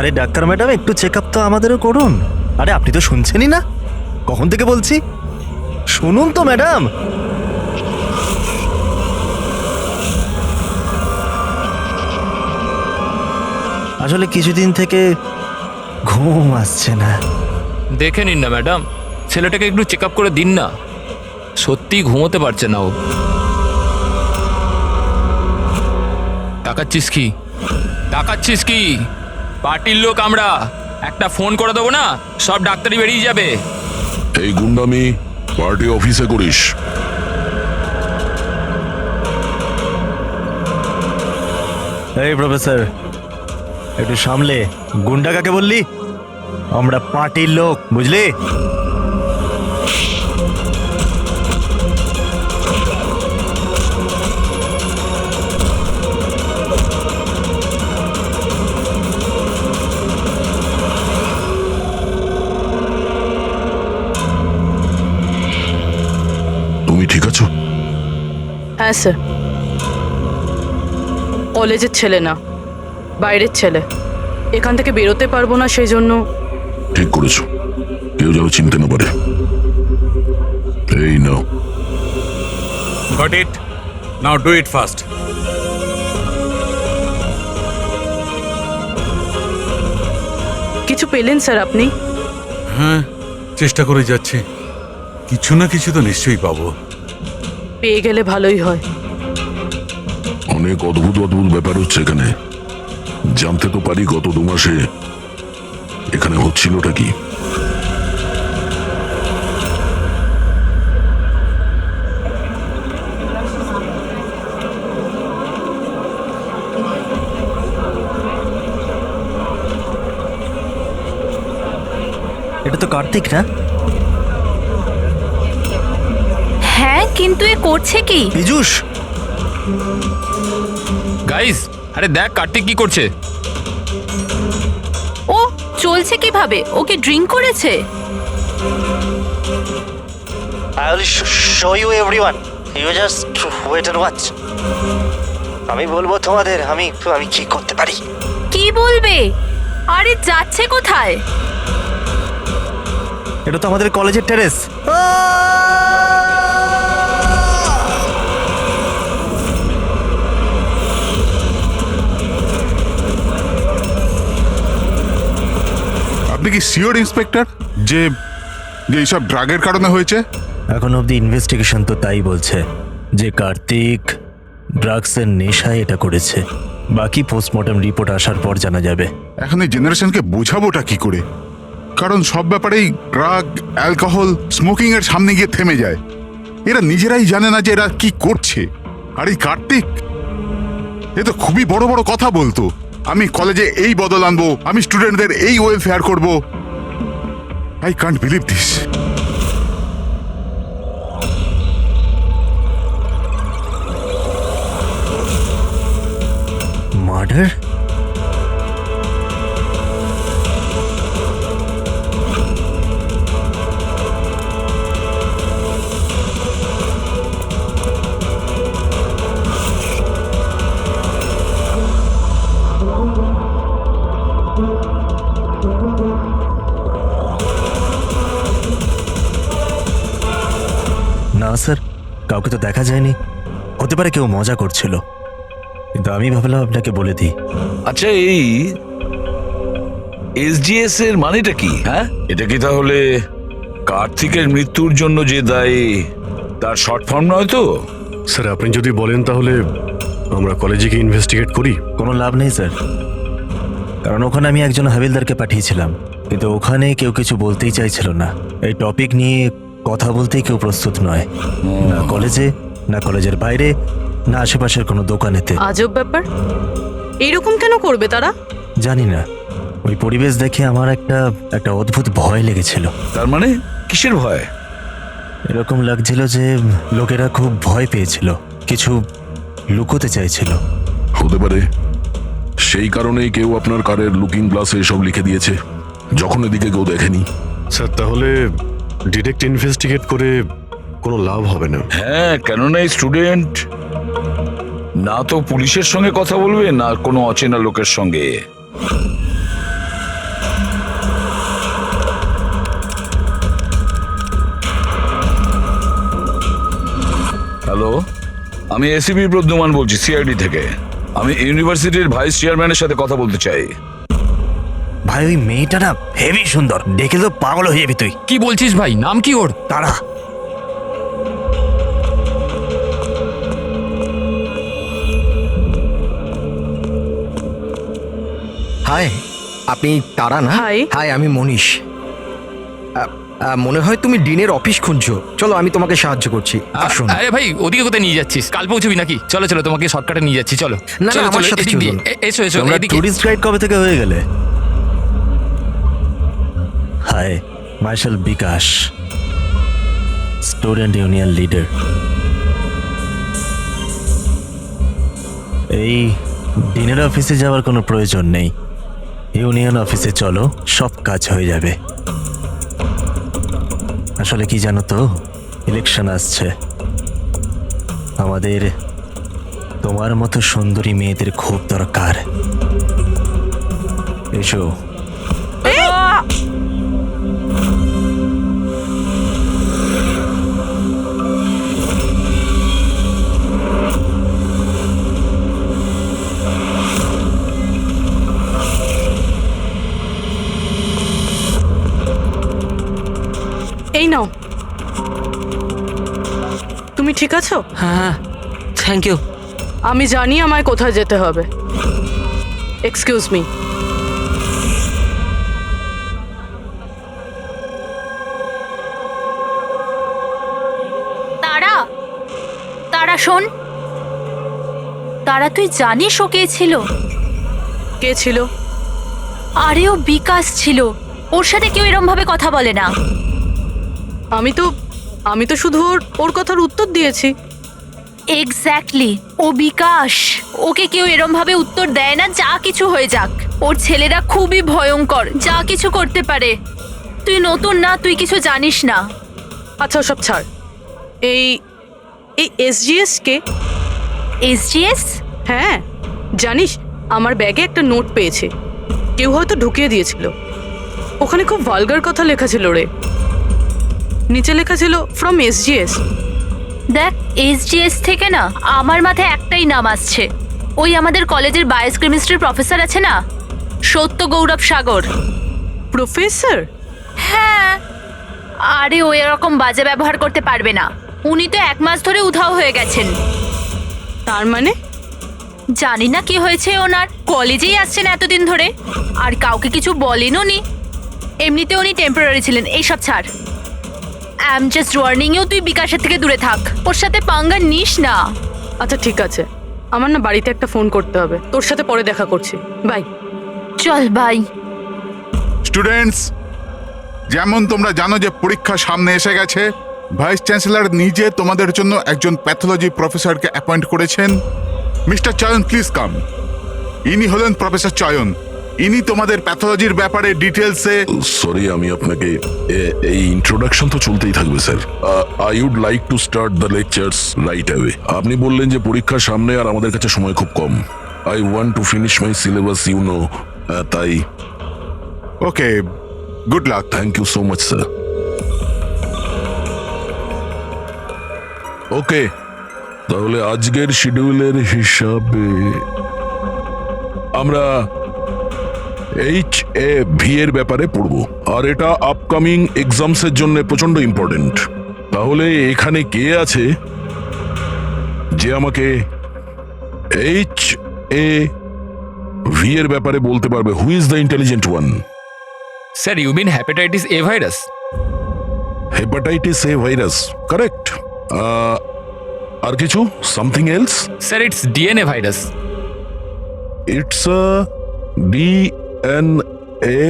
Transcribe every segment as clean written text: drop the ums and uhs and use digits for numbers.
আরে doctor madam, একটু check up তো আমাদেরও করুন। আরে আপনি তো শুনছেনই না, কখন থেকে বলছি, শুনুন তো ম্যাডাম। আসলে কিছুদিন থেকে ঘুম আসছে না। দেখে নিন না ম্যাডাম, ছেলেটাকে একটু চেক আপ করে দিন না, সত্যি ঘুমোতে পারছে না ও। তাকাচ্ছিস কি, তাকাচ্ছিস কি? পার্টির লোক আমরা, একটা ফোন করে দেবো না, সব ডাক্তারি বেরিয়ে যাবে। এই গুন্ডামি পার্টি অফিসে করিস? এই প্রফেসর, একটু সামলে। গুন্ডা কাকে বললি? আমরা পার্টির লোক, বুঝলি? তুমি ঠিক আছো? হ্যাঁ স্যার, কলেজের ছেলে না, বাইরের ছেলে। এখান থেকে বেরোতে পারবো না, সেই জন্য। ঠিক করেছো, কেউ যেন চিনতে না পারে। এই নাও। Got it? Now do it fast. কিছু পেলেন স্যার আপনি? হ্যাঁ, চেষ্টা করে যাচ্ছি, কিছু না কিছু তো নিশ্চয়ই পাবো। পেয়ে গেলে ভালোই হয়। অনেক অদ্ভুত অদ্ভুত ব্যাপার হচ্ছে এখানে। জানতে তো পারি গত 2 মাসে এখানে হচ্ছিলটা কি। এটা তো কার্তিক না? হ্যাঁ, কিন্তু এ করছে কি? পীযূষ, গাইস, আরে দেখ কার্তিক কি করছে। ও চলছে কিভাবে? ওকে ড্রিঙ্ক করেছে? I will show you everyone. You just wait and watch. আমি বলবো তোমাদের আমি কি করতে পারি। কি বলবে? আরে যাচ্ছে কোথায়? এটা তো আমাদের কলেজের টেরেস। আপনি কি সিওর ইন্সপেক্টর যে এইসব ড্রাগের কারণে হয়েছে? এখন অবধি ইনভেস্টিগেশন তো তাই বলছে যে কার্তিক ড্রাগসের নেশায় এটা করেছে। বাকি পোস্টমর্টম রিপোর্ট আসার পর জানা যাবে। এখন এই জেনারেশনকে বোঝাবোটা কি করে? কারণ সব ব্যাপারেই ড্রাগ, অ্যালকোহল, স্মোকিং এর সামনে গিয়ে থেমে যায়। এরা নিজেরাই জানে না যে এরা কি করছে। আর এই কার্তিক, এ তো খুবই বড় বড় কথা বলতো। আমি কলেজে এই বদল আনবো, আমি স্টুডেন্টদের এই ওয়েলফেয়ার করব। I can't believe this. Murder? না স্যার, কাউকে তো দেখা যায়নি। হতে পারে কেউ মজা করছিল, কিন্তু আমি ভাবলাম আপনাকে বলে দিই। আচ্ছা, এই এসজিএস এর মানেটা কি? হ্যাঁ, এটা কি তাহলে কার্তিকের মৃত্যুর জন্য যে দায়ী তার শর্ট ফর্ম নয় তো? স্যার, আপনি যদি বলেন তাহলে আমরা কলেজে গিয়ে ইনভেস্টিগেট করি। কোনো লাভ নেই স্যার, কারণ ওখানে আমি একজন হাবিলদারকে পাঠিয়েছিলাম, কিন্তু ওখানে কেউ কিছু বলতেই চাইছিল না। এই টপিক নিয়ে কথা বলতেই কেউ প্রস্তুত নয়, না কলেজে, না কলেজের বাইরে, না আশেপাশের কোনো দোকানেতে। আজব ব্যাপার, এইরকম কেন করবে তারা? জানি না, ওই পরিবেশ দেখে আমার একটা অদ্ভুত ভয় লেগেছিল। তার মানে কিসের ভয়? এরকম লাগছিল যে লোকেরা খুব ভয় পেয়েছিল, কিছু লুকোতে চাইছিল। হতে পারে সেই কারণেই কেউ আপনার কারের লুকিং গ্লাসে এসব লিখে দিয়েছে, যখন এদিকে কেউ দেখেনি। স্যার, তাহলে ডিরেক্ট ইনভেস্টিগেট করে কোনো লাভ হবে না। হ্যাঁ, কেননা এই স্টুডেন্ট না তো পুলিশের সঙ্গে কথা বলবে, না কোনো অচেনা লোকের সঙ্গে। আমি এসিপি প্রদ্যুমান বলছি, সিআইডি থেকে। আমি ইউনিভার্সিটির ভাইস চেয়ারম্যানের সাথে কথা বলতে চাই। ভাই ওই মেয়েটা না হেভি সুন্দর, দেখে তো পাগল হয়ে যাবি তুই। কি বলছিস ভাই? নাম কি ওর? তারা হাই, আপনি তারা না? Hi. হাই, আমি মনীষ। মনে হয় তুমি ডিনের অফিস খুঁজছো। চলো আমি তোমাকে সাহায্য করছি, আসুন। আরে ভাই, ওদিকে কোথায় নিয়ে যাচ্ছিস? কাল পৌঁছবি নাকি? চলো চলো, তোমাকে শর্টকাটে নিয়ে যাচ্ছি, চলো। না, চলো, আমার চলো, সাথে এদিক দিয়ে। চলুন। এসো এসো, তোমরা এদিকে। টুরিস্ট গাইড কবে থেকে হয়ে গেলে? হাই, মার্শাল বিকাশ, স্টুডেন্ট ইউনিয়ন লিডার। এই ডিনের অফিসে যাওয়ার কোনো প্রয়োজন নেই, ইউনিয়ন অফিসে চলো, সব কাজ হয়ে যাবে। আসলে কি জানো তো, ইলেকশন আসছে, আমাদের তোমার মতো সুন্দরী মেয়েদের খুব দরকার। এসো। এই নাও। তুমি ঠিক আছো? হ্যাঁ, থ্যাংক ইউ। আমি জানি আমায় কোথায় যেতে হবে। Excuse me. তারা, তারা শোন। তারা, তুই জানিস ও কে ছিল? কে ছিল? আরে ও বিকাশ ছিল। ওর সাথে কেউ এরম ভাবে কথা বলে না। আমি তো শুধু ওর কথার উত্তর দিয়েছি। এক্স্যাক্টলি, ও বিকাশ। ওকে কেউ এরম ভাবে উত্তর দেয় না, যা কিছু হয়ে যাক। ওর ছেলেরা খুবই ভয়ঙ্কর, যা কিছু করতে পারে। তুই নতুন না, তুই কিছু জানিস না। আচ্ছা ওসব ছাড়। এই এসজিএস কে? এসজিএস? হ্যাঁ, জানিস আমার ব্যাগে একটা নোট পেয়েছে, কেউ হয়তো ঢুকিয়ে দিয়েছিল। ওখানে খুব ভালগার কথা লেখা ছিল রে। নিচে লেখা ছিল ফ্রম এসজিএস। দেখ, এসজিএস থেকে না আমার মাথায় একটাই নাম আসছে। ওই আমাদের কলেজের বায়োকেমিস্ট্রির প্রফেসর আছে না, সত্য গৌরব সাগর। প্রফেসর? হ্যাঁ, আরে ও এরকম বাজে ব্যবহার করতে পারবে না। উনি তো 1 মাস ধরে উধাও হয়ে গেছেন। তার মানে? জানি না কি হয়েছে ওনার, কলেজেই আসছেন এতদিন ধরে আর কাউকে কিছু বলেনও নি। এমনিতে উনি টেম্পোরারি ছিলেন। এইসব ছাড়। I am just warning you, তুই বিকাশের থেকে দূরে থাক, ওর সাথে পাঙ্গা নিস না। আচ্ছা ঠিক আছে, আমার না বাড়িতে একটা ফোন করতে হবে। তোর সাথে পরে দেখা করছি, বাই। চল বাই। স্টুডেন্টস, যেমন তোমরা জানো যে পরীক্ষা সামনে এসে গেছে, ভাইস চ্যান্সেলর নিজে তোমাদের জন্য একজন প্যাথোলজি প্রফেসরকে অ্যাপয়েন্ট করেছেন। মিস্টার চয়ন, প্লিজ কাম। ইনি হলেন প্রফেসর চয়ন। ইনি তোমাদের প্যাথোলজির ব্যাপারে ডিটেলসে। সরি, আমি আপনাকে এই ইন্ট্রোডাকশন তো চলতেই থাকবে sir. I would like to start the lectures right away. আপনি বললেন যে পরীক্ষার সামনে আর আমাদের কাছে সময় খুব কম। I want to finish my syllabus, you know, তাই। Okay, good luck. Thank you so much sir. Okay, তাহলে আজকের শিডিউলের হিসাবে আমরা HAV এর ব্যাপারে পড়ব, আর এটা আপকামিং এক্সামসের জন্য প্রচন্ড ইম্পর্টেন্ট। তাহলে এখানে কে আছে যে আমাকে HAV এর ব্যাপারে বলতে পারবে? Who is the intelligent one? Sir, you mean hepatitis A virus? Hepatitis A virus, correct. আর কিছু? Something else? Sir, it's DNA virus. It's a DNA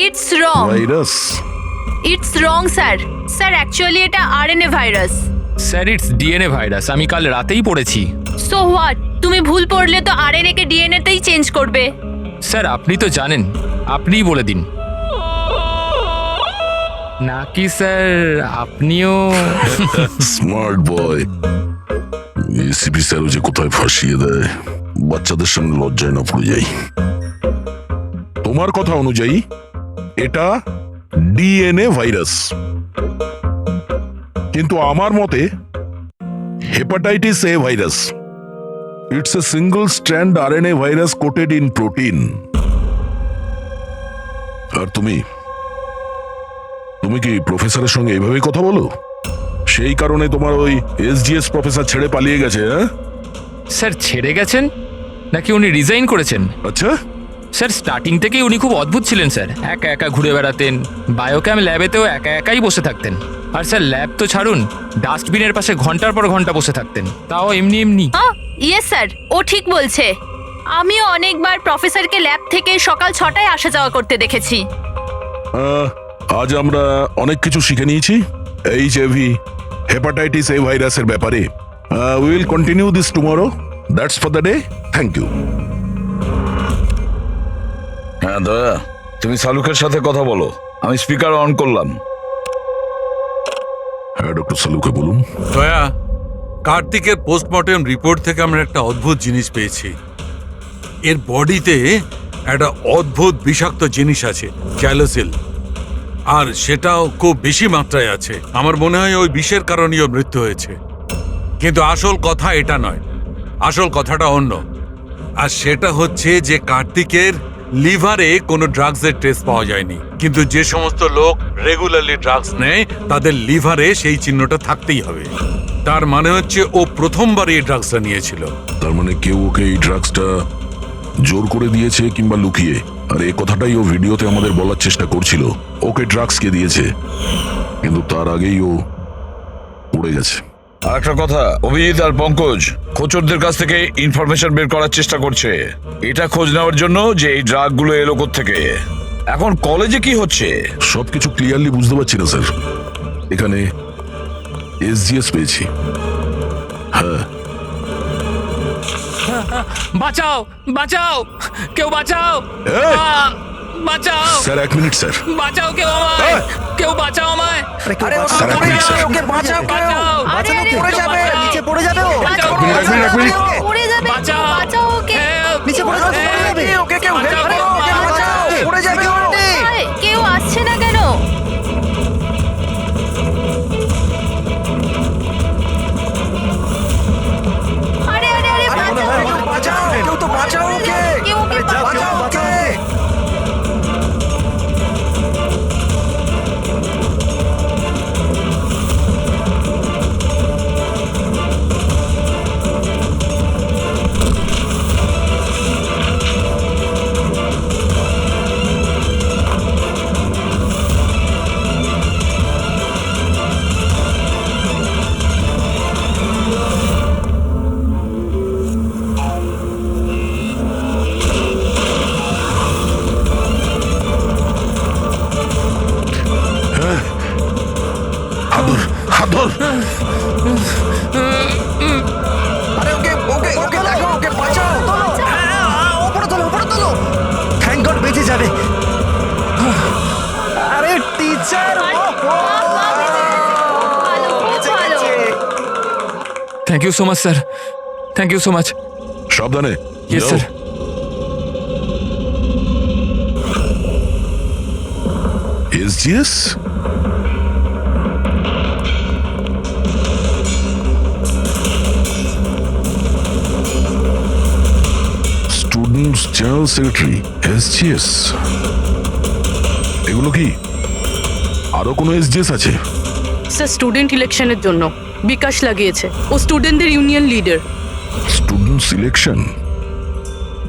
it's wrong. Virus. It's wrong sir. Sir, actually এটা RNA virus. Sir, it's DNA virus, আমি কাল রাতেই পড়েছি। So what? তুমি ভুল পড়লে তো আরএনএ কে ডিএনএ তেই চেঞ্জ করবে। স্যার, আপনি তো জানেন, আপনিই বলে দিন। নাকি স্যার আপনিও? Smart boy. এসিপি স্যারও যে কোথায় ফাঁসিয়ে দেয়, বাচ্চাদের সামনে লজ্জায় না পড়ে যাই। তোমার কথা অনুযায়ী এটা ডিএনএ ভাইরাস, কিন্তু আমার মতে hepatitis A virus. It's a single strand RNA virus coated in protein. আর তুমি কি প্রফেসরের সঙ্গে এইভাবে কথা বলো? সেই কারণে তোমার ওই এসজিএস প্রফেসর ছেড়ে পালিয়ে গেছে, হ্যাঁ? স্যার ছেড়ে গেছেন নাকি উনি রিজাইন করেছেন? আচ্ছা, স্যার স্টার্টিং থেকেই উনি খুব অদ্ভুত ছিলেন স্যার। একা একা ঘুরে বেড়াতেন, বায়োক্যাম ল্যাবেতেও একা একাই বসে থাকতেন। আর স্যার ল্যাব তো ছাড়ুন, ডাস্টবিনের পাশে ঘন্টার পর ঘন্টা বসে থাকতেন, তাও এমনি এমনি। ইয়েস স্যার, ও ঠিক বলছে। আমিও অনেকবার প্রফেসরকে ল্যাব থেকে সকাল 6টায় আসা যাওয়া করতে দেখেছি। আজ আমরা অনেক কিছু শিখে নিয়েছি এইচআইভি হেপাটাইটিস এ ভাইরাসের ব্যাপারে। We will continue this tomorrow. That's for the day. Thank you. হ্যাঁ দয়া, তুমি সালুকের সাথে কথা বলো। আমি স্পিকার অন করলাম। হ্যাঁ ডক্টর সালুকে বলুন। দয়া, কার্তিকের পোস্টমর্টেম রিপোর্ট থেকে আমরা একটা অদ্ভুত জিনিস পেয়েছি। এর বডিতে একটা অদ্ভুত বিষাক্ত জিনিস আছে, ক্যালোসিল, আর সেটাও খুব বেশি মাত্রায় আছে। আমার মনে হয় ওই বিষের কারণেই ওর মৃত্যু হয়েছে। কিন্তু আসল কথা এটা নয়, আসল কথাটা অন্য। আর সেটা হচ্ছে যে কার্তিকের লিভারে কোনো ড্রাগসের টেস্ট পাওয়া যায়নি, কিন্তু যে সমস্ত লোক রেগুলারলি ড্রাগস নেয় তাদের লিভারে সেই চিহ্নটা থাকতেই হবে। তার মানে হচ্ছে ও প্রথমবার এই ড্রাগসটা নিয়েছিল। তার মানে কেউ ওকে এই ড্রাগসটা জোর করে দিয়েছে কিংবা লুকিয়ে। আর এই কথাটাই ও ভিডিওতে আমাদের বলার চেষ্টা করছিল, ওকে ড্রাগস কে দিয়েছে, কিন্তু তার আগেই ও উড়ে গেছে। আর একটা কথা, অভিজিৎ আর পঙ্কজ খোঁচরদের কাছ থেকে ইনফরমেশন বের করার চেষ্টা করছে, এটা খোঁজ নেওয়ার জন্য যে এই ড্রাগগুলো এলো থেকে। এখন কলেজে কি হচ্ছে সবকিছু ক্লিয়ারলি বুঝতে পারছি না স্যার। এখানে এসজিএস পেয়েছি। হ্যাঁ, বাঁচাও বাঁচাও, কেউ বাঁচাও, এই! বাঁচাও স্যার এক মিনিট স্যার। বাঁচাও, কেউ আমায়, কেউ বাঁচাও আমায়, স্যার এক মিনিট স্যার। বাঁচাও। আরে আরে পড়ে যাবে, নিচে পড়ে যাবে ও। বাঁচাও, এক মিনিট, এক মিনিট, এক মিনিট। পড়ে যাবে, বাঁচাও। বাঁচাও ওকে। Help! নিচে পড়ে যাবে, পড়ে যাবে। ওকে কেউ হেল্প করো, ওকে বাঁচাও। পড়ে যাবে ও। আরে, কেউ আসছে না কেন? আরে আরে আরে, বাঁচাও, বাঁচাও, কেউ তো বাঁচাও ওকে। কেউ ওকে বাঁচাও ওকে। হাত ধর। আরে ওকে ওকে ওকে দেখো, ওকে বাঁচাও। উপরে তোলো, উপরে তোলো। থ্যাংক গড বেঁচে যাবে। আরে টিচার, ভালো, খুব ভালো। Thank you so much sir, thank you so much. সাবধানে। ইয়েস যাও। Sir. SGS students general secretary, SGS. এগুলো কি আরো কোনো এসজিএস আছে? স্যার স্টুডেন্ট ইলেকশনের জন্য বিকাশ লাগিয়েছে। ও স্টুডেন্টদের ইউনিয়ন লিডার। Student selection?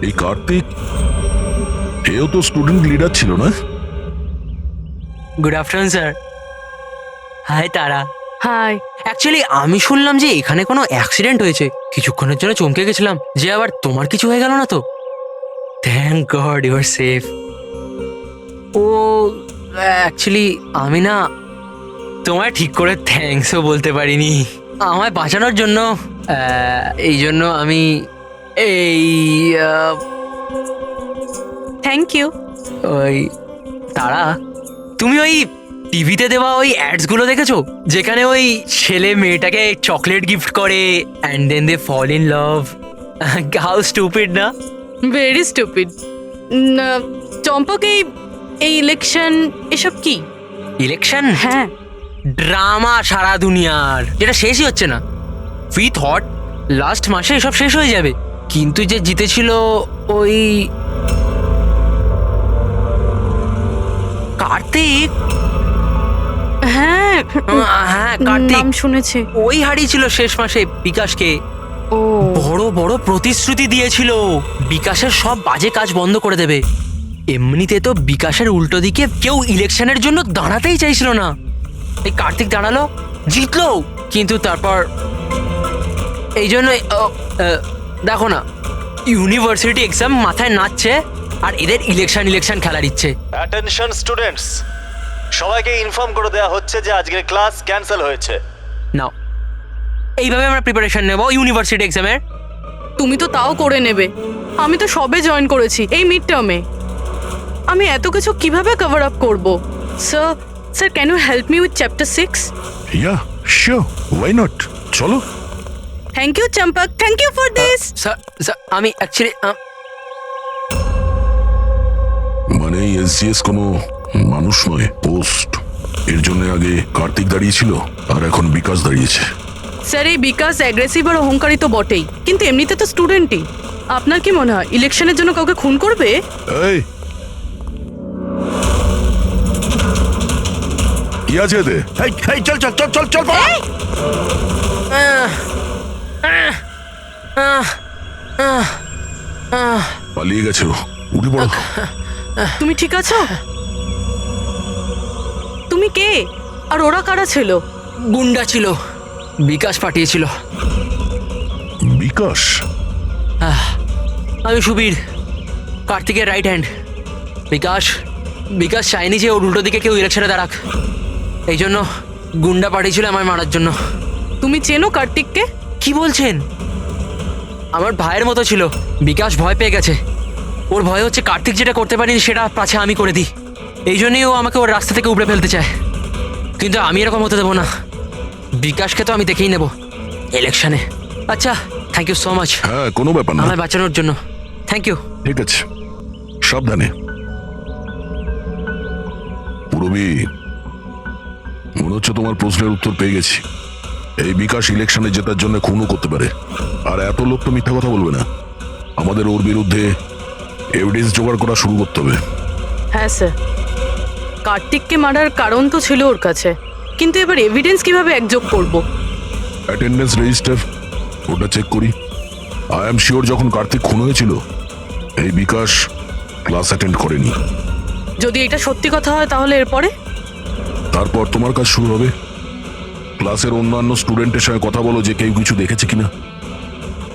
এই কার্তিক, এও তো স্টুডেন্ট লিডার ছিল না? Good afternoon sir. হাই তারা। হাই। অ্যাকচুয়ালি আমি শুনলাম যে এখানে কোনো অ্যাক্সিডেন্ট হয়েছে, কিছুক্ষণের জন্য চমকে গেছিলাম যে আবার তোমার কিছু হয়ে গেল না তো। Thank God you are safe. ও অ্যাকচুয়ালি আমি না তোমায় ঠিক করে থ্যাঙ্কসও বলতে পারিনি আমায় বাঁচানোর জন্য। এই জন্য আমি এই থ্যাংক ইউ। ওই তারা, তুমি ওই টিভিতে দেওয়া ওই অ্যাডসগুলো দেখেছো যেখানে ওই ছেলে মেয়েটাকে চকলেট গিফট করে and then they fall in love? How stupid না? Very stupid. চম্পক, এই ইলেকশন এসব কি? ইলেকশন? হ্যাঁ। ড্রামা সারা দুনিয়ার, যেটা শেষই হচ্ছে না। উই থট লাস্ট মাসে এসব শেষ হয়ে যাবে, কিন্তু যে জিতেছিল ওই কার্তিক। হ্যাঁ হ্যাঁ কার্তিক, নাম শুনেছি। ওই হারিয়েছিল শেষ মাসে বিকাশকে। ও বড় বড় প্রতিশ্রুতি দিয়েছিল বিকাশের সব বাজে কাজ বন্ধ করে দেবে। এমনিতে তো বিকাশের উল্টো দিকে কেউ ইলেকশনের জন্য দাঁড়াতেই চাইছিল না। এই কার্তিক দাঁড়ালো, জিতলো, কিন্তু তারপর এই জন্য দেখো না, ইউনিভার্সিটি এক্সাম মাথায় নাচছে আর এদের ইলেকশন খেলার ইচ্ছে। অ্যাটেনশন স্টুডেন্টস, সবাইকে ইনফর্ম করে দেওয়া হচ্ছে যে আজকের ক্লাস ক্যান্সেল হয়েছে। নাও, এইভাবে আমরা প্রিপারেশন নেব ইউনিভার্সিটি এক্সামের। তুমি তো তাও করে নেবে, আমি তো সবে জয়েন করেছি এই মিড টার্মে। আমি এত কিছু কিভাবে কভার আপ করব? Sir can you help me with chapter 6? Yeah sure, why not, চলো। Thank you Champak, thank you for this. Sir আমি অ্যাকচুয়ালি মানে এসজিএস কোনো মানুষ নয়, পোস্ট। এর জন্য আগে কার্তিক দাঁড়িয়েছিল আর এখন বিকাশ দাঁড়িয়েছে। স্যার এই বিকাশ অ্যাগ্রেসিভ আর অহংকারী তো বটেই, কিন্তু এমনিতে তো স্টুডেন্টই। আপনার কি মনে হয় ইলেকশনের জন্য কাউকে খুন করবে? এই কি আছে এতে? চল চল চল চল চল পালিয়ে গেছে ও, উঠে পড়ো। তুমি ঠিক আছো? তুমি কে আর ওরা কারা ছিল? গুন্ডা ছিল, বিকাশ পাঠিয়েছিল। বিকাশ? আমি সুবীর, কার্তিকের রাইট হ্যান্ড। বিকাশ চায়নি যে ওর উল্টো দিকে কেউ ইলেকশনে দাঁড়াক, এই জন্য গুন্ডা পাঠিয়েছিল আমায় মারার জন্য। তুমি চেনো কার্তিককে? কি বলছেন? আমার ভাইয়ের মতো ছিল। বিকাশ ভয় পেয়ে গেছে, ওর ভয় হচ্ছে কার্তিক যেটা করতে পারিনি সেটা পাছে আমি করে দিই। এই জন্যই ও আমাকে ওর রাস্তা থেকে উপড়ে ফেলতে চায়, কিন্তু আমি এরকম হতে দেবো না। বিকাশকে তো আমি দেখেই নেব ইলেকশনে। আচ্ছা, থ্যাংক ইউ সো মাচ। হ্যাঁ, কোনো ব্যাপার না। আমায় বাঁচানোর জন্য থ্যাংক ইউ। ঠিক আছে, সাবধানে। পুরবী, মনে হচ্ছে তোমার প্রশ্নের উত্তর পেয়ে গেছি। এই বিকাশ ইলেকশনে জেতার জন্য খুনও করতে পারে, আর এত লোক তো মিথ্যা কথা বলবে না। আমাদের ওর বিরুদ্ধে এভিডেন্স জোগাড় করা শুরু করতে হবে। হ্যাঁ স্যার, কার্তিককে মারার কারণ তো ছিল ওর কাছে, কিন্তু এবার এভিডেন্স কিভাবে একযোগ করব? অ্যাটেন্ডেন্স রেজিস্টার, ওটা চেক করি। আই এম শিওর যখন কার্তিক খুন হয়েছিল এই বিকাশ ক্লাস অ্যাটেন্ড করেনি। যদি এটা সত্যি কথা হয় তাহলে এরপরে? তারপর তোমার কাজ শুরু হবে। ক্লাসের অন্যান্য স্টুডেন্টের সঙ্গে কথা বলো যে কেউ কিছু দেখেছে কিনা।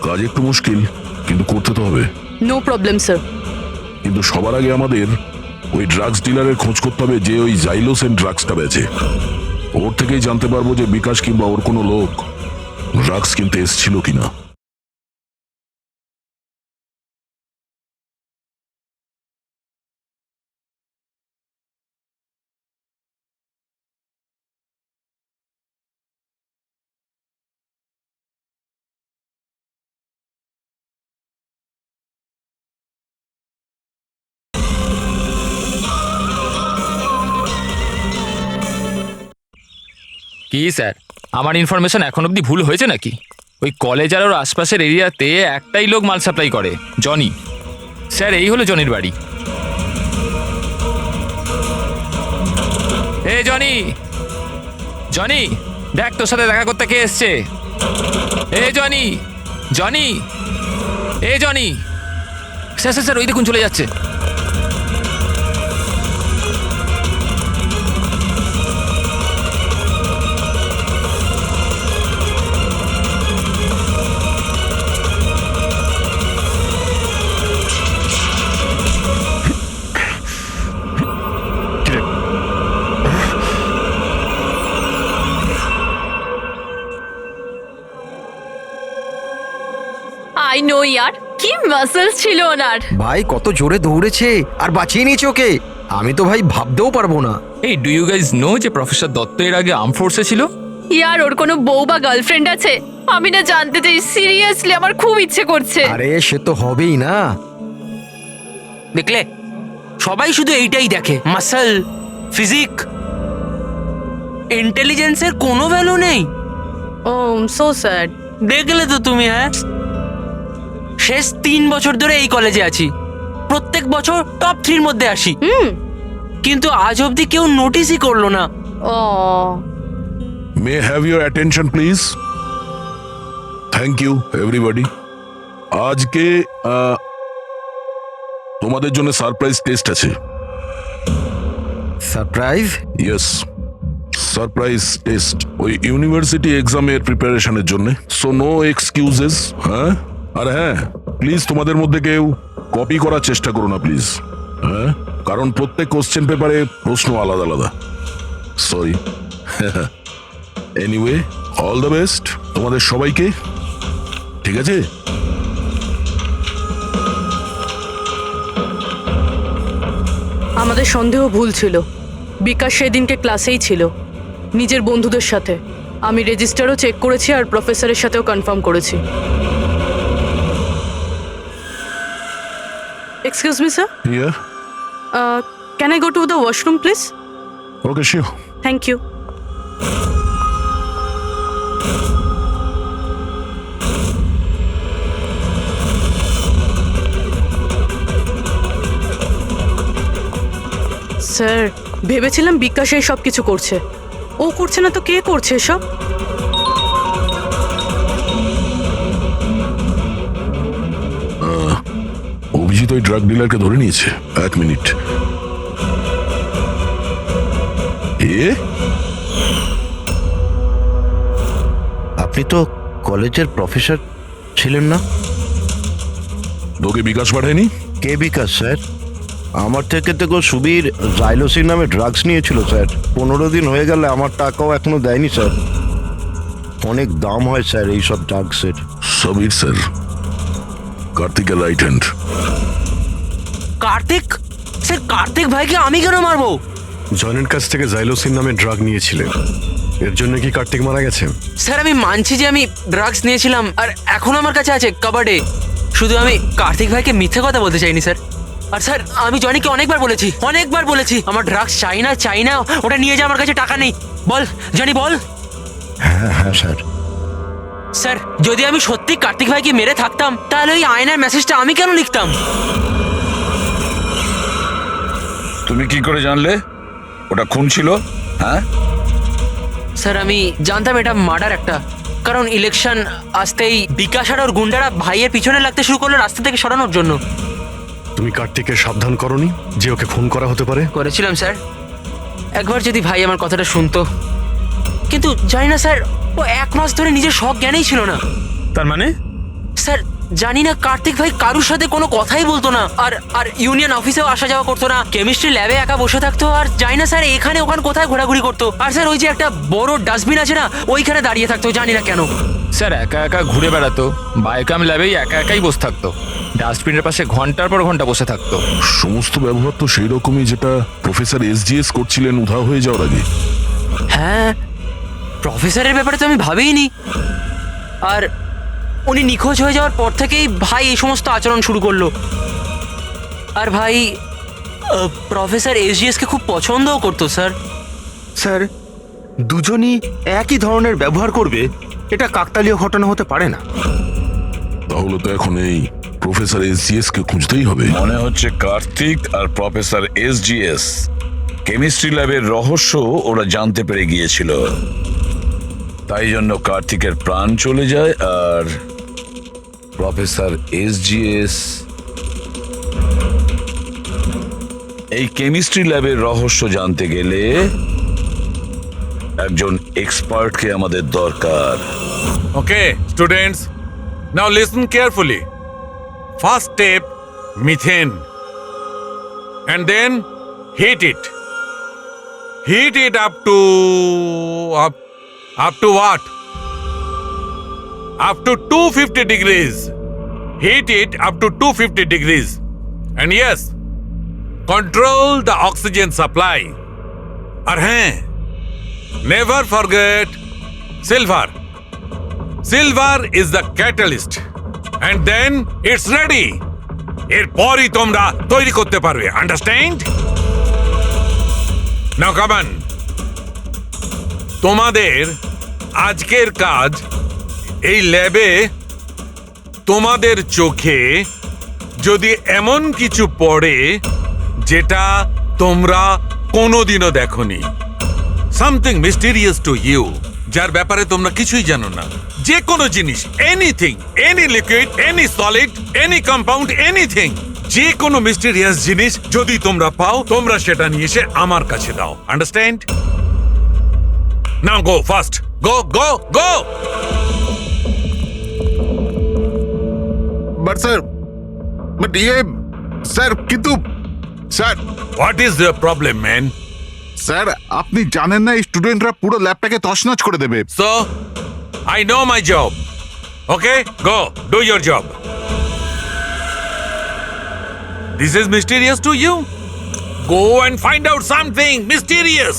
কাজ একটু মুশকিল, কিন্তু করতে তো হবে। No problem sir. কিন্তু সবার আগে আমাদের ওই ড্রাগস ডিলারের খোঁজ করতে হবে যে ওই জাইলোসেন ড্রাগসটা বেচে। ওর থেকেই জানতে পারবো যে বিকাশ কিংবা ওর কোনো লোক ড্রাগস কিনতে এসেছিল কিনা। কি স্যার, আমার ইনফরমেশন এখন অবধি ভুল হয়েছে নাকি? ওই কলেজ আর ওর আশপাশের এরিয়াতে একটাই লোক মাল সাপ্লাই করে, জনি। স্যার এই হলো জনির বাড়ি। এ জনি, জনি দেখ তোর সাথে দেখা করতে কে এসছে। এ জনি, জনি, এ জনি। স্যার স্যার স্যার ওই দেখুন চলে যাচ্ছে। আই নো ইয়ার, কি মাসেলস ছিল ওনার। ভাই কত জোরে দৌড়েছে আর বাঁচিয়ে নিয়েছে ওকে, আমি তো ভাই ভাবতেও পারবো না। এই ডু ইউ গাইজ নো যে প্রফেসর দত্ত এর আগে আর্ম ফোর্সে ছিল? ইয়ার ওর কোনো বউ বা গার্লফ্রেন্ড আছে? আমি না জানতে চাই, সিরিয়াসলি আমার খুব ইচ্ছে করছে। আরে সে তো হবেই না। দেখলে, সবাই শুধু এইটাই দেখে, মাসল, ফিজিক। ইন্টেলিজেন্সের কোনো ভ্যালু নেই। ও সো স্যাড। দেখলে তো তুমি, হ্যাঁ শেষ 3 বছর ধরে এই কলেজে আছি, প্রত্যেক বছর টপ 3-র মধ্যে আসি, কিন্তু আজ অবধি কেউ নোটিসই করলো না। Oh may have your attention please. Thank you everybody. আজকে তোমাদের জন্য সারপ্রাইজ টেস্ট আছে। সারপ্রাইজ? ইয়েস, সারপ্রাইজ টেস্ট, ওই ইউনিভার্সিটি এক্সামের প্রিপারেশনের জন্য। So no excuses. হ্যাঁ, আর হ্যাঁ প্লিজ তোমাদের মধ্যে কেউ কপি করার চেষ্টা করো না প্লিজ। হ্যাঁ, কারণ প্রত্যেক কোশ্চেন পেপারে প্রশ্ন আলাদা আলাদা। Sorry. Anyway, all the best তোমাদের সবাইকে, ঠিক আছে? আমাদের সন্দেহ ভুল ছিল। বিকাশ সেদিনকে ক্লাসেই ছিল নিজের বন্ধুদের সাথে। আমি রেজিস্টারও চেক করেছি আর প্রফেসরের সাথেও কনফার্ম করেছি। Excuse me sir, here. Can I go to the washroom please? Okay, sure. Thank you. Sir, ভেবেছিলাম বিকাশ এই সব কিছু করছে। ও করছে না তো কে করছে এসব? অভিজিৎ ওই ড্রাগ ডিলারকে ধরে নিয়েছে। 1 মিনিট। আপনি তো কলেজের প্রফেসর ছিলেন না? তোকে বিকাশ পাঠায়নি? কে বিকাশ স্যার? আমার থেকে তো সুবীর জাইলোসিন নামে ড্রাগস নিয়েছিল স্যার। 15 দিন হয়ে গেলে আমার টাকাও এখনো দেয়নি স্যার। অনেক দাম হয় স্যার এইসব ড্রাগসের। সমীর স্যার, কার্তিকের right hand. Kartik sir, Kartik ভাইকে আমি কেন মারবো? জনের কাছ থেকে জাইলোসিন নামে ড্রাগ নিয়েছিলেন, এর জন্য কি কার্তিক মারা গেছে? স্যার আমি মানছি যে আমি ড্রাগস নিয়েছিলাম আর এখন আমার কাছে আছে কাবার্ডে। শুধু আমি কার্তিক ভাইকে মিথ্যে কথা বলতে চাইনি স্যার। আর স্যার আমি জনিকে অনেকবার বলেছি আমার ড্রাগস চাই না, ওটা নিয়ে যা, আমার কাছে টাকা নেই। বল জনি বল। হ্যাঁ হ্যাঁ স্যার। স্যার যদি আমি সত্যি কার্তিক ভাইকে মেরে থাকতাম তাহলে ওই আয়নার মেসেজটা আমি কেন লিখতাম? তুমি কি করে জানলে ওটা খুন ছিল? হ্যাঁ স্যার আমি জানতাম এটা মার্ডার একটা, কারণ ইলেকশন আসতেই বিকাশ আর ওর গুন্ডারা ভাইয়ের পিছনে লাগতে শুরু করলো রাস্তা থেকে সরানোর জন্য। তুমি কার্তিককে সাবধান করনি যে ওকে খুন করা হতে পারে? করেছিলাম স্যার, একবার যদি ভাই আমার কথাটা শুনতো, কিন্তু জানি না স্যার, ও 1 মাস ধরে নিজের সব জ্ঞানেই ছিল না। তার মানে? স্যার জানি না, কার্তিক ভাই কারুর সাথে কোনো কথাই বলতো না, আর ইউনিয়ন অফিসেও আসা যাওয়া করতো না, কেমিস্ট্রি ল্যাবে একা বসে থাকতো, আর জানি না স্যার এখানে ওখানে কোথায় ঘোরাঘুরি করতো। আর স্যার ওই যে একটা বড় ডাস্টবিন আছে না, ওইখানে দাঁড়িয়ে থাকতো, জানি না কেন। স্যার একা একা ঘুরে বেড়াতো, বায়োকাম ল্যাবেই একা একাই বসে থাকতো, ডাস্টবিনের পাশে ঘন্টার পর ঘন্টা বসে থাকতো। সমস্ত ব্যবহার তো সেই রকমই যেটা প্রফেসর SGS করছিলেন উধাও হয়ে যাওয়ার আগে। হ্যাঁ, প্রফেসরের ব্যাপারে তো আমি ভাবিনি। আর উনি নিখোঁজ হয়ে যাওয়ার পর থেকেই ভাই এই সমস্ত আচরণ শুরু করলো। আর ভাই প্রফেসর SGS-কে খুব পছন্দও করতো স্যার। স্যার, দুজনই একই ধরনের ব্যবহার করবে এটা কাকতালীয় ঘটনা হতে পারে না। তাহলে তো এখন এই প্রফেসর SGS কে খুঁজতেই হবে। মনে হচ্ছে কার্তিক আর প্রফেসর SGS কেমিস্ট্রি ল্যাবের রহস্য ওরা জানতে পেরে গিয়েছিল, তাই জন্য কার্তিকের প্রাণ চলে যায় আর প্রফেসর SGS এই কেমিস্ট্রি ল্যাবের রহস্য জানতে গেলে একজন এক্সপার্টকে আমাদের দরকার। Okay, students, now listen carefully. First step, methane. And then heat it. Heat it up to what? Up to 250 degrees. Heat it up to 250 degrees. And yes, control the oxygen supply. And never forget silver. Silver is the catalyst. And then it's ready. এরপরই তোমরা তৈরি করতে পারবে, understand? Now come on. তোমাদের আজকের কাজ এই ল্যাবে তোমাদের চোখে যদি এমন কিছু পড়ে যেটা তোমরা কোনোদিনও দেখোনি, সামথিং মিস্টিরিয়াস টু ইউ, যার ব্যাপারে তোমরা কিছুই জানো না, যে কোনো জিনিস, anything, any liquid, any solid, any compound, anything, যে কোনো মিস্টিরিয়াস জিনিস যদি তোমরা পাও, তোমরা সেটা নিয়ে এসে আমার কাছে দাও। Understand? Now go fast, go go go. But sir, but sir, কিন্তু sir, what is the problem man? Sir আপনি জানেন না এই স্টুডেন্টরা পুরো ল্যাবটাকে তছনছ করে দেবে। So, I know my job. Okay, go, do your job. This is mysterious to you? Go and find out something mysterious.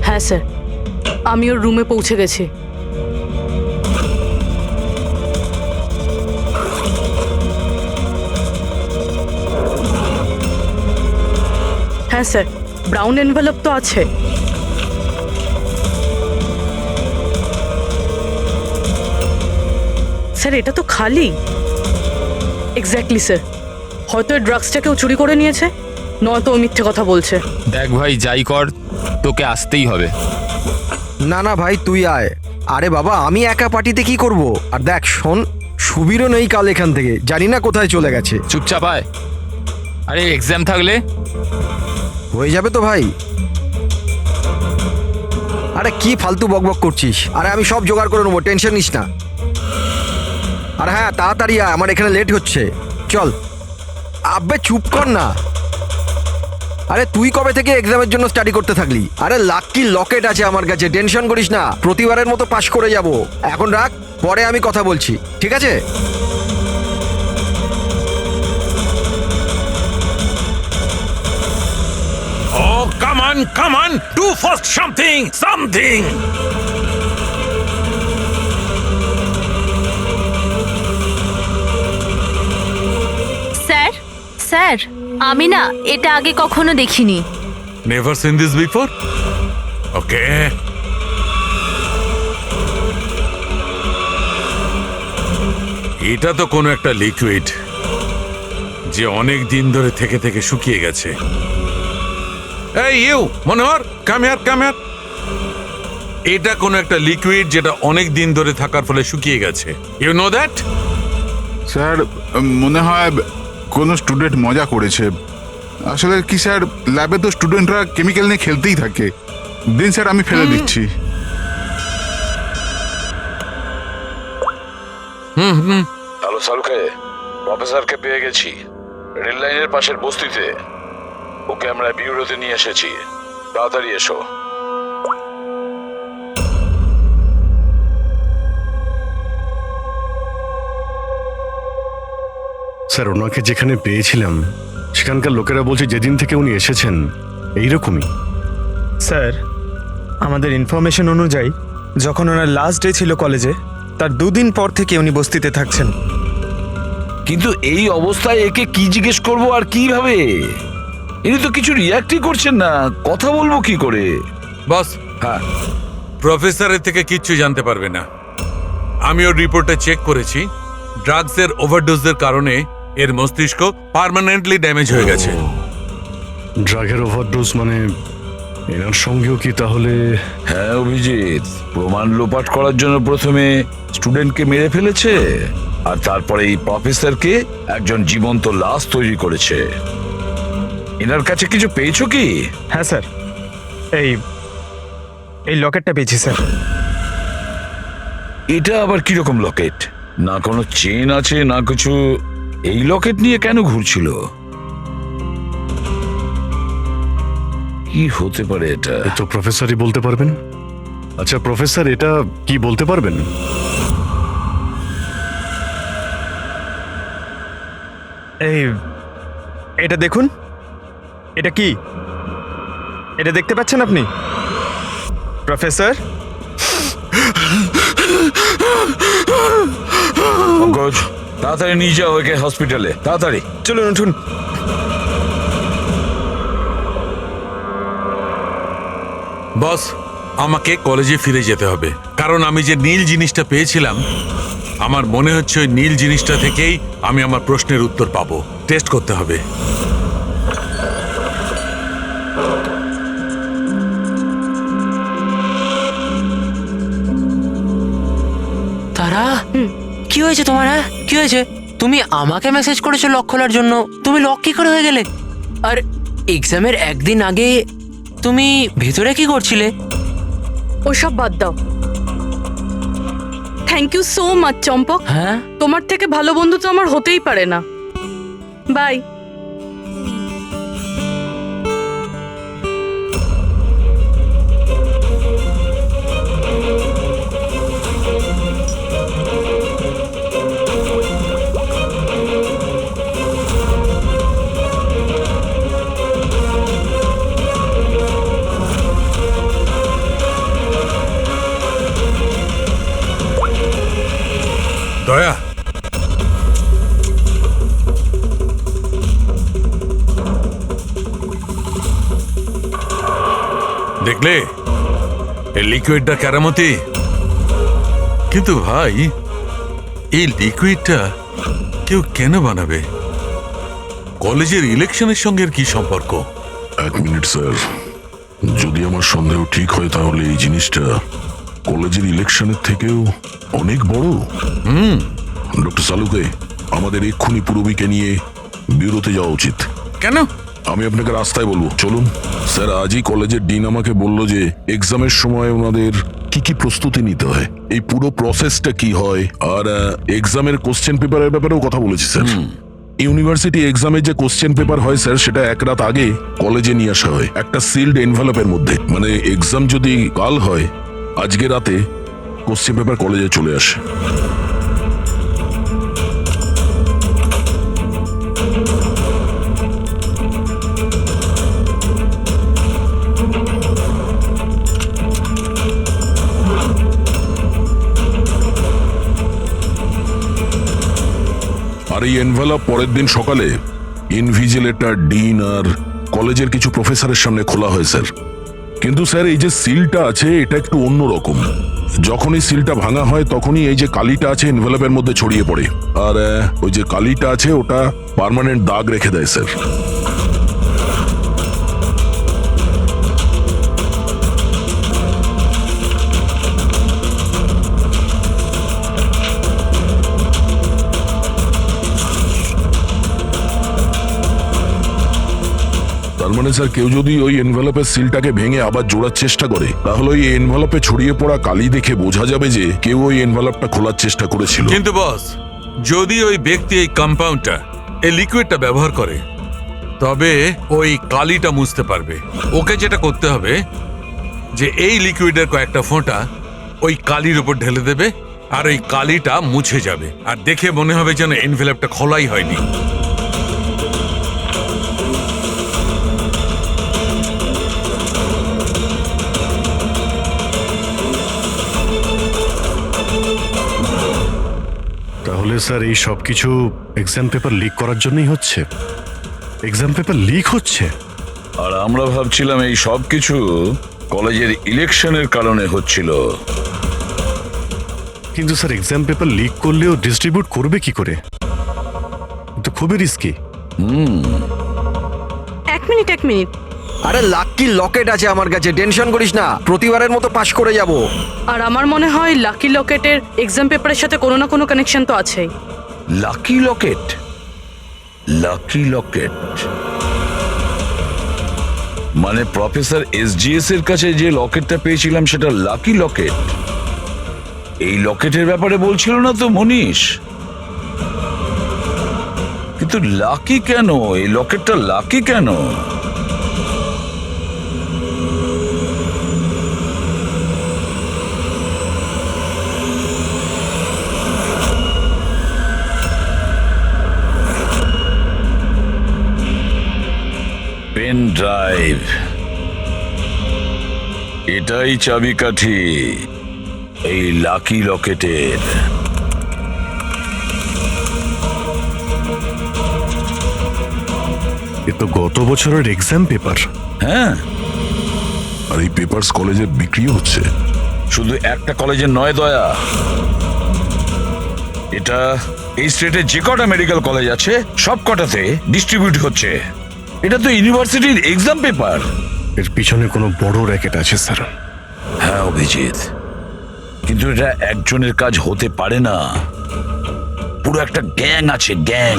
হ্যাঁ স্যার, আমি ওর রুমে পৌঁছে গেছি। হ্যাঁ স্যার, ব্রাউন এনভেলপ তো আছে। স্যার এটা তো খালি। এক্স্যাক্টলি স্যার, হয়তো এই ড্রাগসটা কেউ চুরি করে নিয়েছে, নয়তো ও মিথ্যে কথা বলছে। দেখ ভাই, যাই কর তোকে আসতেই হবে। না না ভাই, তুই আয়। আরে বাবা, আমি একা পার্টিতে কি করব? আর দেখ শোন, সুবীরও নেই কাল এখান থেকে, জানি না কোথায় চলে গেছে। চুপচাপ আয়। আরে এক্সাম থাকলে হয়ে যাবে তো ভাই। আরে কি ফালতু বকবক করছিস? আরে আমি সব জোগাড় করে নেবো, টেনশন নিস না। আর হ্যাঁ, তাড়াতাড়ি আয়, আমার এখানে লেট হচ্ছে। চল। আব্বে চুপ কর না। আরে তুই কবে থেকে এক্সামের জন্য স্টাডি করতে থাকলি? আরে লাকি লকেট আছে আমার কাছে, টেনশন করিস না, প্রতিবারের মতো পাশ করে যাব। এখন রাখ, পরে আমি কথা বলছি, ঠিক আছে? Oh, come on, do first something. Sir, sir, আমি না এটা আগে কখনো দেখিনি। Never seen this before? Okay. এটা তো কোনো একটা লিকুইড যে অনেক দিন ধরে থেকে থেকে শুকিয়ে গেছে। এই ইউ মনোহর, কাম হিয়ার। এটা কোনো একটা লিকুইড যেটা অনেক দিন ধরে থাকার ফলে শুকিয়ে গেছে। You know that? স্যার মনে হয় কোনো স্টুডেন্ট মজা করেছে। আসলে কি স্যার, ল্যাবে তো স্টুডেন্টরা কেমিক্যাল নিয়ে খেলতেই থাকে। দিন স্যার, আমি ফেলে দিচ্ছি। হ্যালো সালুকে, প্রফেসরকে পেয়ে গেছি রেল লাইনের পাশের বস্তিতে। ওকে আমরা বিউরোতে নিয়ে এসেছি, তাড়াতাড়ি এসো। স্যার ওনাকে যেখানে পেয়েছিলাম সেখানকার লোকেরা বলছে যেদিন থেকে উনি এসেছেন এইরকমই। স্যার, আমাদের ইনফরমেশন অনুযায়ী যখন ওনার লাস্ট ডে ছিল কলেজে, তার 2 দিন পর থেকে উনি বস্তিতে থাকছেন। কিন্তু এই অবস্থায় একে কি জিজ্ঞেস করব আর কিভাবে? ইনি তো কিছু রিয়াক্টই করছেন না, কথা বলবো কি করে? বস, হ্যাঁ, প্রফেসরের থেকে কিচ্ছু জানতে পারবে না। আমি ওর রিপোর্টে চেক করেছি, ড্রাগসের ওভারডোজের কারণে এর মস্তিষ্ক পার্মানেন্টলি ড্যামেজ হয়ে গেছে। ড্রাগের ওভারডোজ মানে এনার সঙ্গেও কি তাহলে? হ্যাঁ অভিজিৎ, প্রমাণ লোপাট করার জন্য প্রথমে স্টুডেন্টকে মেরে ফেলেছে, আর তারপরে এই প্রফেসরকে একজন জীবন্ত লাশ তৈরি করেছে। এনার কাছে কিছু পেয়েছো কি? হ্যাঁ স্যার, এই লকেটটা পেয়েছি স্যার। এটা আবার কিরকম লকেট? না কোনো চেন আছে না কিছু। এই লকেট নিয়ে কেন ঘুরছিল? কি হতে পারে এটা? এ তো প্রফেসরই বলতে পারবেন। আচ্ছা প্রফেসর, এটা কি বলতে পারবেন? এটা দেখুন, এটা কি? এটা দেখতে পাচ্ছেন আপনি? প্রফেসর, পঙ্কজ, তাড়াতাড়ি নিয়ে যাও ওকে হসপিটালে, তাড়াতাড়ি। চলুন উঠুন। বস, আমাকে কলেজে ফিরে যেতে হবে, কারণ আমি যে নীল জিনিসটা পেয়েছিলাম, আমার মনে হচ্ছে ওই নীল জিনিসটা থেকেই আমি আমার প্রশ্নের উত্তর পাবো। টেস্ট করতে হবে। তারা, কি হয়েছে তোমার? হ্যাঁ, কি হয়েছে? তুমি আমাকে মেসেজ করেছো লক খোলার জন্য, তুমি লক কি করে হয়ে গেলে? আর এক্সামের একদিন আগে তুমি ভেতরে কি করছিলে? ওসব বাদ দাও। থ্যাংক ইউ সো মাচ চম্পক। হ্যাঁ, তোমার থেকে ভালো বন্ধু তো আমার হতেই পারে না। বাই। দয়া, দেখলে এই লিকুইডটা কেরামতি? কিন্তু ভাই, এই লিকুইডটা কেউ কেন বানাবে? কলেজের ইলেকশনের সঙ্গে এর কি সম্পর্ক? এক মিনিট স্যার, যদি আমার সন্দেহ ঠিক হয় তাহলে এই জিনিসটা কলেজের ইলেকশনের থেকেও অনেক বড়। ডক্টর সালুকে, আমাদের এক্ষুনি পূরবীকে নিয়ে বিরতে যাওয়া উচিত। কেন? আমি আপনাকে রাস্তায় বলবো, চলুন। স্যার, আজই কলেজের ডিন আমাকে বলল যে এক্সামের সময় ওনাদের কি কি প্রস্তুতি নিতে হয়, এই পুরো প্রসেসটা কি হয়, আর এক্সামের কোশ্চেন পেপারের ব্যাপারেও কথা বলেছি স্যার। ইউনিভার্সিটি এক্সামের যে কোশ্চেন পেপার হয় স্যার, সেটা এক রাত আগে কলেজে নিয়ে আসা হয় একটা সিল্ড এনভেলপের মধ্যে। মানে এক্সাম যদি কাল হয়, আজকে রাতে কোশ্চেন পেপার কলেজে চলে আসে। আর এই এনভেলপ পরের দিন সকালে ইনভিজিলেটর, ডিন আর কলেজের কিছু প্রফেসরের সামনে খোলা হয় স্যার। কিন্তু স্যার, এই যে সিলটা আছে এটা একটু অন্যরকম। যখনই সিলটা ভাঙা হয় তখনই এই যে কালিটা আছে এনভেলপের মধ্যে ছড়িয়ে পড়ে, আর ওই যে কালিটা আছে ওটা পার্মানেন্ট দাগ রেখে দেয় স্যার। তার মানে স্যার, কেউ যদি ওই এনভেলপের সিলটাকে ভেঙে আবার জোড়ার চেষ্টা করে, তাহলে ওই এনভেলপে ছড়িয়ে পড়া কালি দেখে বোঝা যাবে যে কেউ ওই এনভেলপটা খোলার চেষ্টা করেছিল। কিন্তু বস, যদি ওই ব্যক্তি এই কম্পাউন্ডটা, এই লিকুইডটা ব্যবহার করে, তবে ওই কালিটা মুছতে পারবে। ওকে যেটা করতে হবে যে এই লিকুইডের কয়েকটা ফোঁটা ওই কালির উপর ঢেলে দেবে, আর ওই কালিটা মুছে যাবে, আর দেখে মনে হবে যেন এনভেলপটা খোলাই হয়নি। তাহলে স্যার এই সব কিছু এক্সাম পেপার লিক করার জন্যই হচ্ছে? এক্সাম পেপার লিক হচ্ছে? আর আমরা ভাবছিলাম এই সব কিছু কলেজের ইলেকশনের কারণে হচ্ছিল। কিন্তু স্যার, এক্সাম পেপার লিক করলেও ডিস্ট্রিবিউট করবে কি করে? তো খুবই রিস্কি। এক মিনিট। আরে লাকি লকেট আছে আমার কাছে, টেনশন করিস না, প্রতিবারের মতো পাশ করে যাব। আর আমার মনে হয় লাকি লকেটের এক্সাম পেপারের সাথে কোনো না কোনো কানেকশন তো আছেই। লাকি লকেট? লাকি লকেট মানে প্রফেসর এসজিএস এর কাছে যে লকেটটা পেয়েছিলাম সেটা লাকি লকেট? এই লকেটের ব্যাপারে বলছিল না তো মনীষ? কিন্তু লাকি কেন? এই লকেটটা লাকি কেন? Pen drive. এটাই চাবিকাঠি এই লাকি লকেটের। এ তো গত বছরের এক্সাম পেপার। হ্যাঁ, আর এই পেপারস কলেজে বিক্রিও হচ্ছে। শুধু একটা কলেজের নয় দয়া, এটা এই স্টেটে যে কটা মেডিকেল কলেজ আছে সব কটাতে ডিস্ট্রিবিউট হচ্ছে। এটা তো ইউনিভার্সিটির এক্সাম পেপার। এর পিছনে কোনো বড় র্যাকেট আছে স্যার। হ্যাঁ অভিজিৎ, কিন্তু এটা একজনের কাজ হতে পারে না। পুরো একটা গ্যাং আছে, গ্যাং,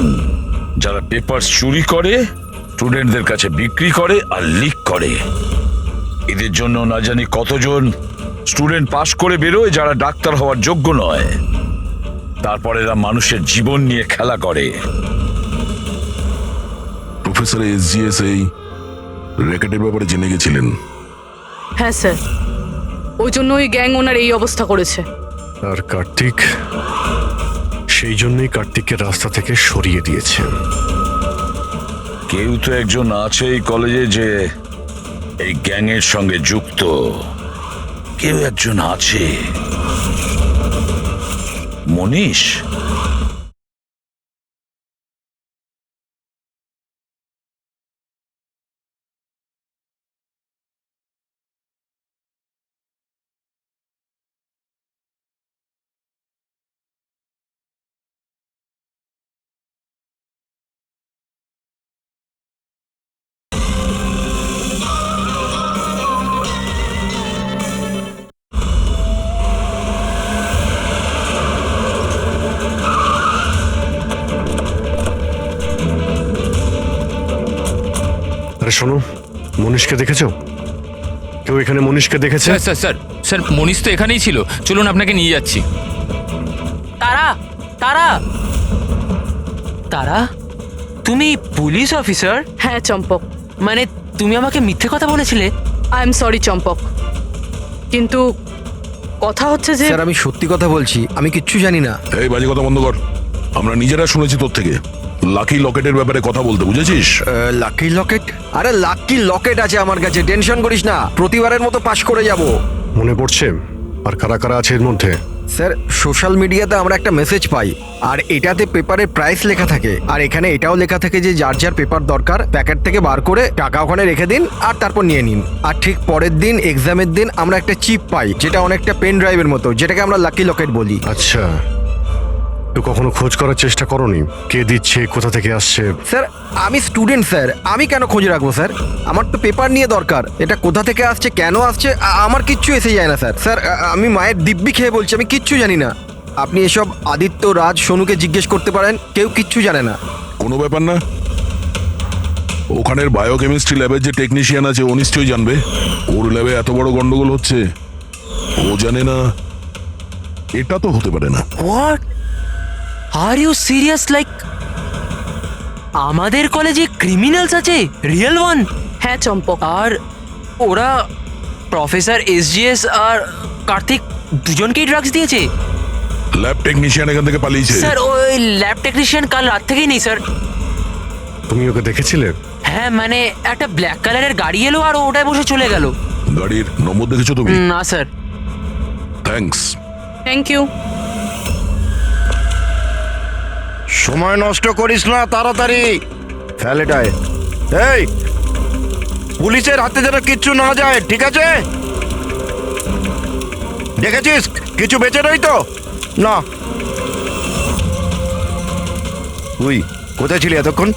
যারা পেপার চুরি করে, স্টুডেন্টদের কাছে বিক্রি করে আর লিক করে। এদের জন্য না জানি কতজন স্টুডেন্ট পাশ করে বেরোয় যারা ডাক্তার হওয়ার যোগ্য নয়। তারপর এরা মানুষের জীবন নিয়ে খেলা করে। প্রফেসর এসজিএস এই র্যাকেটের ব্যাপারে জেনে গেছিলেন? হ্যাঁ স্যার, ওই জন্য ওই গ্যাং ওনার এই অবস্থা করেছে। আর কার্তিক, সেই জন্যই কার্তিককে রাস্তা থেকে সরিয়ে দিয়েছে। কেউ তো একজন আছে এই কলেজে যে এই গ্যাংয়ের সঙ্গে যুক্ত। কেউ একজন আছে, মনীষ। আরে শোনো, মনীষকে দেখেছো? কেউ এখানে মনীষকে দেখেছে? স্যার স্যার স্যার স্যার মনীষ তো এখানেই ছিল, চলুন আপনাকে নিয়ে যাচ্ছি। তারা তারা তারা তুমি পুলিশ অফিসার? হ্যাঁ চম্পক, মানে তুমি আমাকে মিথ্যে কথা বলেছিলে? আই এম সরি চম্পক, কিন্তু কথা হচ্ছে যে স্যার আমি সত্যি কথা বলছি, আমি কিচ্ছু জানি না। এই বাজে কথা বন্ধ কর। আমরা নিজেরা শুনেছি তোর থেকে লাকি লকেটের ব্যাপারে কথা বলতে, বুঝেছিস? লাকি লকেট? আরে লাকি লকেট আছে আমার কাছে, টেনশন করিস না, প্রতিবারের মতো পাশ করে যাব। মনে পড়ছে? আর কারা কারা আছে এর মধ্যে? স্যার সোশ্যাল মিডিয়াতে আমরা একটা মেসেজ পাই, আর এটাতে পেপারের প্রাইস লেখা থাকে, আর এখানে এটাও লেখা থাকে যে যার যার পেপার দরকার প্যাকেট থেকে বার করে টাকা ওখানে রেখে দিন আর তারপর নিয়ে নিন। আর ঠিক পরের দিন এক্সামের দিন আমরা একটা চিপ পাই, যেটা অনেকটা পেন ড্রাইভের মতো, যেটাকে আমরা লাকি লকেট বলি। আচ্ছা, তো কখনো খোঁজ করার চেষ্টা করোনি কে দিচ্ছে, কোথা থেকে আসছে? স্যার আমি স্টুডেন্ট স্যার, আমি কেন খোঁজ রাখবো স্যার? আমার তো পেপার নিয়ে দরকার, এটা কোথা থেকে আসছে, কেন আসছে, আমার কিচ্ছু এসে যায় না স্যার। স্যার আমি মায়ের দিব্যি খেয়ে বলছি, আমি কিচ্ছু জানি না। আপনি এসব আদিত্য, রাজ, সোনুকে জিজ্ঞেস করতে পারেন, কেউ কিচ্ছু জানে না। কোনো ব্যাপার না, ওখানের বায়োকেমিস্ট্রি ল্যাবের যে টেকনিশিয়ান আছে ও নিশ্চয়ই জানবে। ওর ল্যাবে এত বড় গন্ডগোল হচ্ছে, ও জানে না এটা তো হতে পারে না। What are you serious? Like আমাদের কলেজে ক্রিমিনালস আছে, রিয়েল ওয়ান? হ্যাঁ চম্পক, আর ওরা প্রফেসর এসজিএস আর কার্তিক দুজনকেই ড্রাগস দিয়েছে? ল্যাব টেকনিশিয়ান এখান থেকে পালিয়েছে। স্যার ওই ল্যাব টেকনিশিয়ান কাল রাত থেকেই নেই স্যার। তুমি ওকে দেখেছিলে? হ্যাঁ মানে একটা ব্ল্যাক কালারের গাড়ি এলো আর ওটায় বসে চলে গেল। গাড়ির নম্বর দেখেছো তুমি? না স্যার। থ্যাঙ্কস। Thank you. সময় নষ্ট করিস না, তাড়াতাড়ি ফেল এটায়। এই পুলিশের হাতে যেন কিচ্ছু না যায়, ঠিক আছে? দেখেছিস কিছু বেঁচে রই তো না? তুই কোথায় ছিলি এতক্ষণ?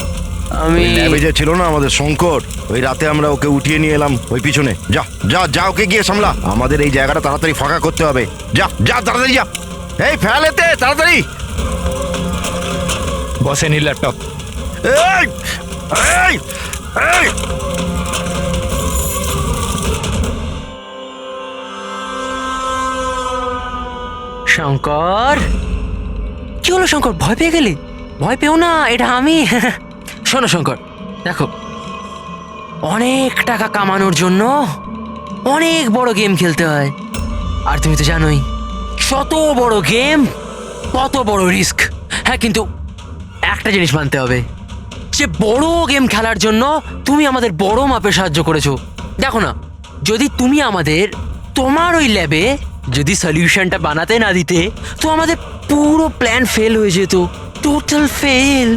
আমি ল্যাবে যে ছিল না আমাদের শঙ্কর, ওই রাতে আমরা ওকে উঠিয়ে নিয়ে এলাম ওই পিছনে। যা যা যা, ওকে গিয়ে সামলা, আমাদের এই জায়গাটা তাড়াতাড়ি ফাঁকা করতে হবে। যা যা তাড়াতাড়ি যা। এই ফেল এতে তাড়াতাড়ি। বসেন এই ল্যাপটপ। এই এই এই শঙ্কর, কি হলো শঙ্কর, ভয় পেয়ে গেলি? ভয় পেও না, এটা আমি। শোনো শঙ্কর, দেখো অনেক টাকা কামানোর জন্য অনেক বড় গেম খেলতে হয়, আর তুমি তো জানোই যত বড় গেম তত বড় রিস্ক। হ্যাঁ কিন্তু একটা জিনিস মানতে হবে, যে বড় গেম খেলার জন্য তুমি আমাদের বড় মাপে সাহায্য করেছো। দেখো না যদি তুমি আমাদের তোমার ওই ল্যাবে যদি সলিউশনটা বানাতে না দিতে তো আমাদের পুরো প্ল্যান ফেল হয়ে যেত, total fail.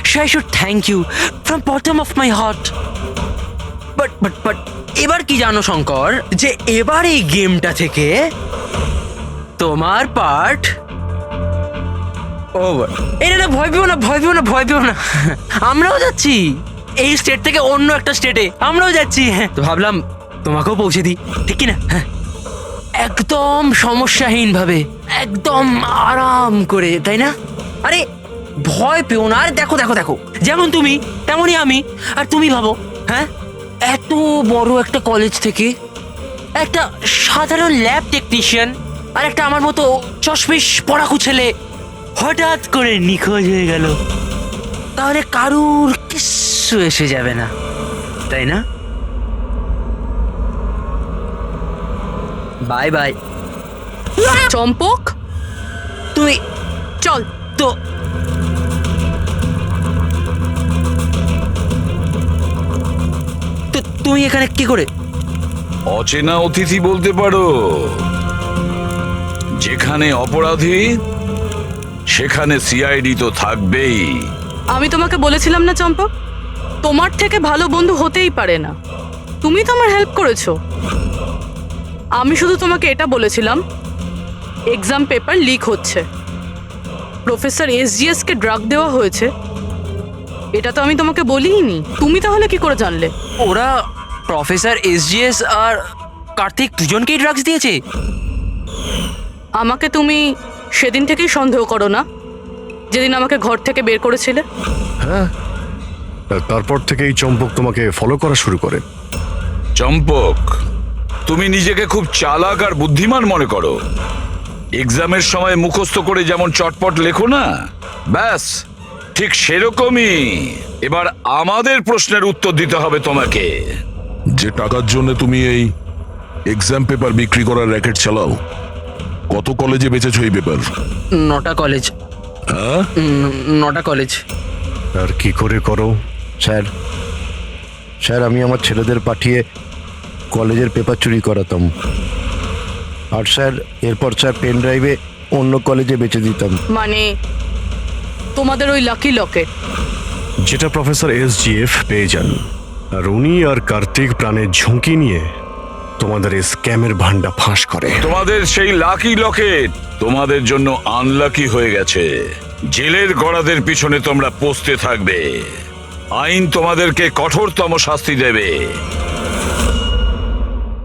So I should thank you from bottom of my heart. But এবার কি জানো শঙ্কর, যে এবার এই গেমটা থেকে তোমার পার্ট ওভার। এই না, ভয় পেও না, ভয় পেও না, ভয় পেও না। আমরাও যাচ্ছি এই স্টেট থেকে অন্য একটা স্টেটে, আমরাও যাচ্ছি। হ্যাঁ, তো ভাবলাম তোমাকেও পৌঁছে দিই, ঠিক কি না? হ্যাঁ, একদম সমস্যাহীন ভাবে, একদম আরাম করে, তাই না? আরে ভয় পেও না। আর দেখো দেখো দেখো, যেমন তুমি তেমনই আমি। আর তুমি ভাবো, হ্যাঁ, এত বড় একটা কলেজ থেকে একটা সাধারণ ল্যাব টেকনিশিয়ান আর একটা আমার মতো চশমিশ পড়াকু ছেলে হঠাৎ করে নিখোঁজ হয়ে গেল, তাহলে কারুর কিচ্ছু এসে যাবে না, তাই না? বাই বাই চম্পক, তুমি। চল। তো তুমি এখানে কি করে? অচেনা অতিথি বলতে পারো। যেখানে অপরাধী সেখানে সিআইডি তো থাকবেই। আমি তোমাকে বলেছিলাম না চম্পক, তোমার থেকে ভালো বন্ধু হতেই পারে না। তুমি তো আমার হেল্প করেছো। আমি শুধু তোমাকে এটা বলেছিলাম এক্সাম পেপার লিক হচ্ছে, প্রফেসর এসজিএস কে ড্রাগ দেওয়া হয়েছে, এটা তো আমি তোমাকে বলিনি। তুমি তাহলে কি করে জানলে? ওরা প্রফেসর এসজিএস আর কার্তিক দুজনকেই ড্রাগস দিয়েছে? আমাকে তুমি সেদিন থেকেই সন্দেহ করো না, যেদিন আমাকে ঘর থেকে বের করেছিলে? হ্যাঁ, তারপর থেকে এই চম্পক তোমাকে ফলো করা শুরু করে। চম্পক, তুমি নিজেকে খুব চালাক আর বুদ্ধিমান মনে করো। এক্সামের সময় মুখস্থ করে যেমন চটপট লেখো না, ব্যাস ঠিক সেরকমই এবার আমাদের প্রশ্নের উত্তর দিতে হবে তোমাকে। যে টাকার জন্য তুমি এই এক্সাম পেপার বিক্রি করার র্যাকেট চালাও, কত কলেজে বেচেছো এই পেপার? 9টা কলেজ। হ্যাঁ, 9টা কলেজ। আর কি করে করো? স্যার, স্যার আমি আমার ছেলেদের পাঠিয়ে কলেজের পেপার চুরি করাতাম, আর স্যার এরপর স্যার পেন ড্রাইভে অন্য কলেজে বেচে দিতাম। মানে তোমাদের ওই লাকি লকেট যেটা প্রফেসর এসজিএফ পেয়ে যান, আর উনি আর কার্তিক প্রাণের ঝুঁকি নিয়ে তোমাদের এই স্ক্যামের ভান্ডা ফাঁস করে। তোমাদের সেই লাকি লকেট তোমাদের জন্য আনলাকি হয়ে গেছে। জেলের গড়াদের পিছনে তোমরা পৌঁছতে থাকবে। আইন তোমাদেরকে কঠোরতম শাস্তি দেবে।